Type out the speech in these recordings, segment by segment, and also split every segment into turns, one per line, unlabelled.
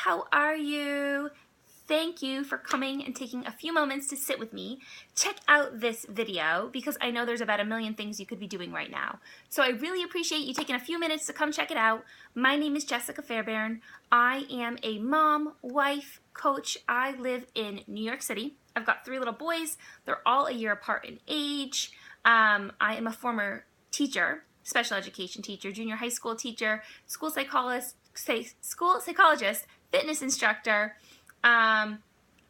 how are you? Thank you for coming and taking a few moments to sit with me. Check out this video because I know there's about a million things you could be doing right now. So I really appreciate you taking a few minutes to come check it out. My name is Jessica Fairbairn. I am a mom, wife, coach. I live in New York City. I've got 3 little boys. They're all a year apart in age. I am a former teacher, special education teacher, junior high school teacher, school psychologist, fitness instructor, a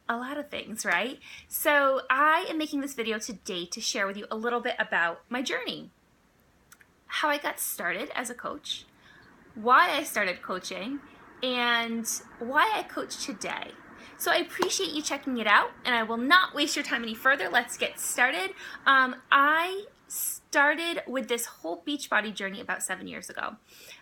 lot of things, right? So I am making this video today to share with you a little bit about my journey, how I got started as a coach, why I started coaching, and why I coach today. So I appreciate you checking it out, and I will not waste your time any further. Let's get started. I started with this whole Beachbody journey about 7 years ago.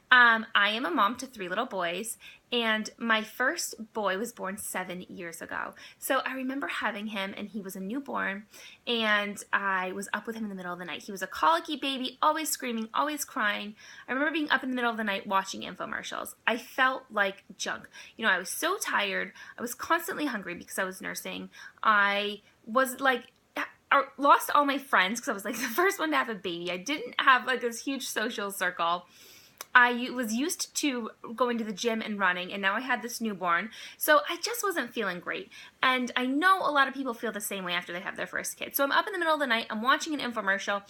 I am a mom to 3 little boys, and my first boy was born 7 years ago. So I remember having him, and he was a newborn, and I was up with him in the middle of the night. He was a colicky baby, always screaming, always crying. I remember being up in the middle of the night watching infomercials. I felt like junk. You know, I was so tired. I was constantly hungry because I was nursing. I was like, I lost all my friends because I was like the first one to have a baby. I didn't have like this huge social circle. I was used to going to the gym and running, and now I had this newborn, so I just wasn't feeling great. And I know a lot of people feel the same way after they have their first kid. So I'm up in the middle of the night, I'm watching an infomercial,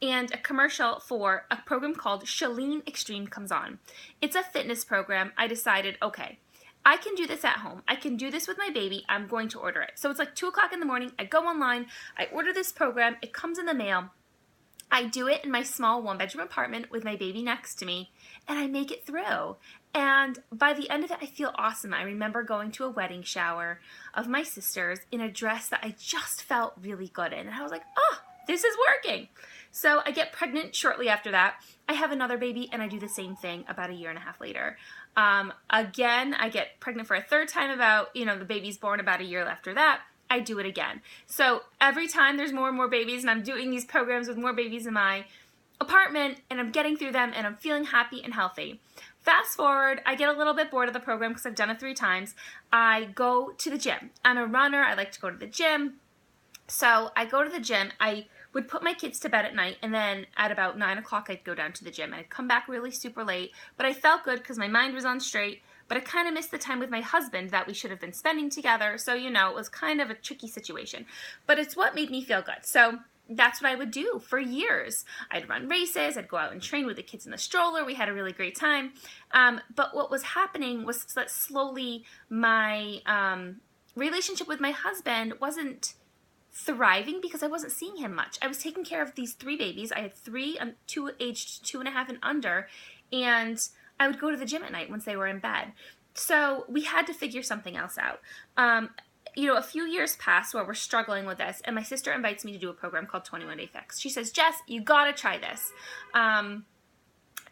and a commercial for a program called Chalene Extreme comes on. It's a fitness program. I decided, okay, I can do this at home. I can do this with my baby. I'm going to order it. So it's like 2 o'clock in the morning. I go online. I order this program. It comes in the mail. I do it in my small 1-bedroom apartment with my baby next to me, and I make it through. And by the end of it, I feel awesome. I remember going to a wedding shower of my sister's in a dress that I just felt really good in. And I was like, oh, this is working. So I get pregnant shortly after that. I have another baby, and I do the same thing about a year and a half later. Again, I get pregnant for a 3rd time about, the baby's born about a year after that. I do it again. So every time there's more and more babies, and I'm doing these programs with more babies in my apartment, and I'm getting through them, and I'm feeling happy and healthy. Fast forward, I get a little bit bored of the program because I've done it 3 times. I go to the gym. I'm a runner. I like to go to the gym. So I go to the gym. I would put my kids to bed at night, and then at about 9 o'clock, I'd go down to the gym. I'd come back really super late, but I felt good because my mind was on straight. But I kind of missed the time with my husband that we should have been spending together. So, it was kind of a tricky situation. But it's what made me feel good. So that's what I would do for years. I'd run races. I'd go out and train with the kids in the stroller. We had a really great time. But what was happening was that slowly my relationship with my husband wasn't thriving because I wasn't seeing him much. I was taking care of these 3 babies. I had 3, 2 aged 2.5 and under. And I would go to the gym at night once they were in bed. So we had to figure something else out. A few years passed where we're struggling with this, and my sister invites me to do a program called 21 Day Fix. She says, Jess, you gotta try this.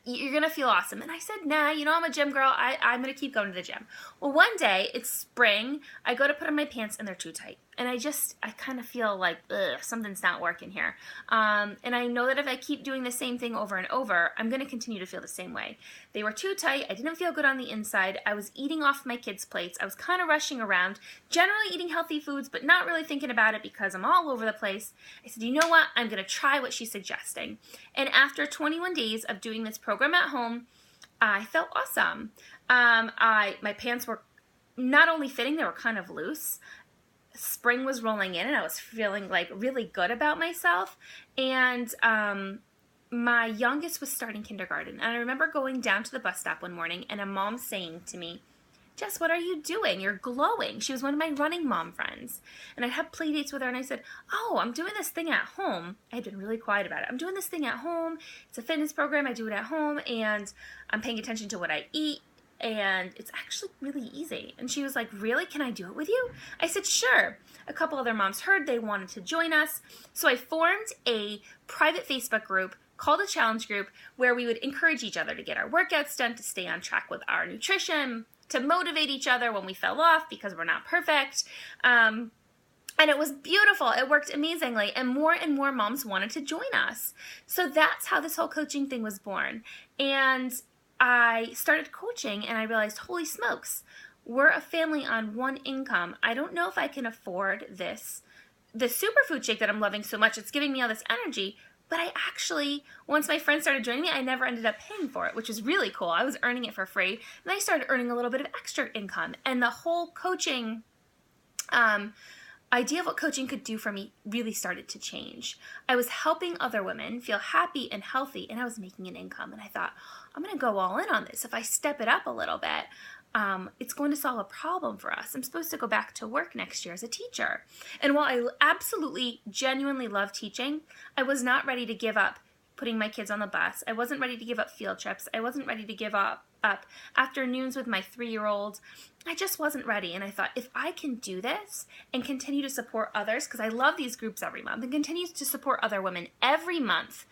You're gonna feel awesome. And I said, nah, I'm a gym girl. I'm gonna keep going to the gym. Well, one day, it's spring, I go to put on my pants and they're too tight. And I kind of feel like, something's not working here. And I know that if I keep doing the same thing over and over, I'm going to continue to feel the same way. They were too tight. I didn't feel good on the inside. I was eating off my kids' plates. I was kind of rushing around, generally eating healthy foods, but not really thinking about it because I'm all over the place. I said, you know what? I'm going to try what she's suggesting. And after 21 days of doing this program at home, I felt awesome. My pants were not only fitting, they were kind of loose. Spring was rolling in, and I was feeling like really good about myself. And my youngest was starting kindergarten, and I remember going down to the bus stop one morning and a mom saying to me, Jess, what are you doing? You're glowing. She was one of my running mom friends, and I had play dates with her, and I said, oh, I'm doing this thing at home. I had been really quiet about it. I'm doing this thing at home. It's a fitness program. I do it at home, and I'm paying attention to what I eat. And it's actually really easy. And she was like, really? Can I do it with you? I said, sure. A couple other moms heard they wanted to join us. So I formed a private Facebook group called a challenge group where we would encourage each other to get our workouts done, to stay on track with our nutrition, to motivate each other when we fell off because we're not perfect. And it was beautiful. It worked amazingly. And more moms wanted to join us. So that's how this whole coaching thing was born. And I started coaching, and I realized, holy smokes, we're a family on one income. I don't know if I can afford this, the superfood shake that I'm loving so much. It's giving me all this energy. But I actually, once my friends started joining me, I never ended up paying for it, which was really cool. I was earning it for free. And I started earning a little bit of extra income. And the whole coaching idea of what coaching could do for me really started to change. I was helping other women feel happy and healthy, and I was making an income. And I thought, I'm going to go all in on this. If I step it up a little bit, it's going to solve a problem for us. I'm supposed to go back to work next year as a teacher. And while I absolutely, genuinely love teaching, I was not ready to give up putting my kids on the bus. I wasn't ready to give up field trips. I wasn't ready to give up afternoons with my 3-year-old. I just wasn't ready. And I thought, if I can do this and continue to support others, because I love these groups every month, and continue to support other women every month,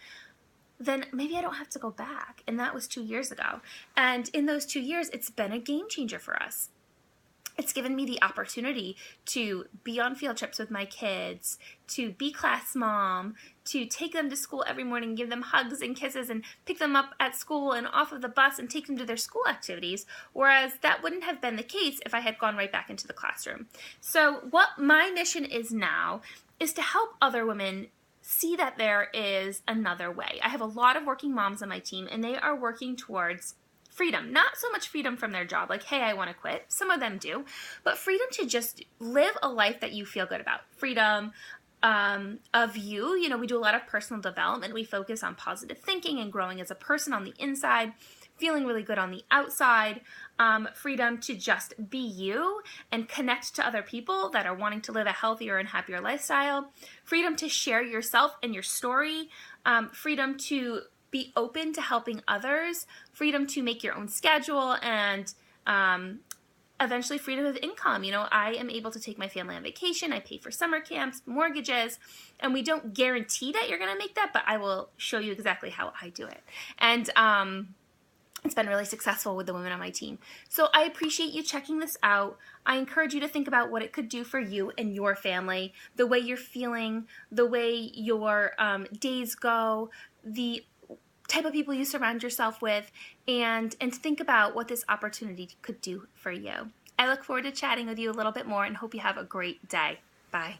then maybe I don't have to go back. And that was 2 years ago. And in those 2 years, it's been a game changer for us. It's given me the opportunity to be on field trips with my kids, to be class mom, to take them to school every morning, give them hugs and kisses, and pick them up at school and off of the bus and take them to their school activities, whereas that wouldn't have been the case if I had gone right back into the classroom. So what my mission is now is to help other women see that there is another way. I have a lot of working moms on my team, and they are working towards freedom. Not so much freedom from their job, like, hey, I want to quit. Some of them do. But freedom to just live a life that you feel good about. Freedom of you. You know, we do a lot of personal development. We focus on positive thinking and growing as a person on the inside, feeling really good on the outside. Freedom to just be you and connect to other people that are wanting to live a healthier and happier lifestyle. Freedom to share yourself and your story. Freedom to be open to helping others, freedom to make your own schedule, and eventually freedom of income. You know, I am able to take my family on vacation. I pay for summer camps, mortgages, and we don't guarantee that you're going to make that, but I will show you exactly how I do it. And it's been really successful with the women on my team. So I appreciate you checking this out. I encourage you to think about what it could do for you and your family, the way you're feeling, the way your days go, the type of people you surround yourself with, and think about what this opportunity could do for you. I look forward to chatting with you a little bit more and hope you have a great day. Bye.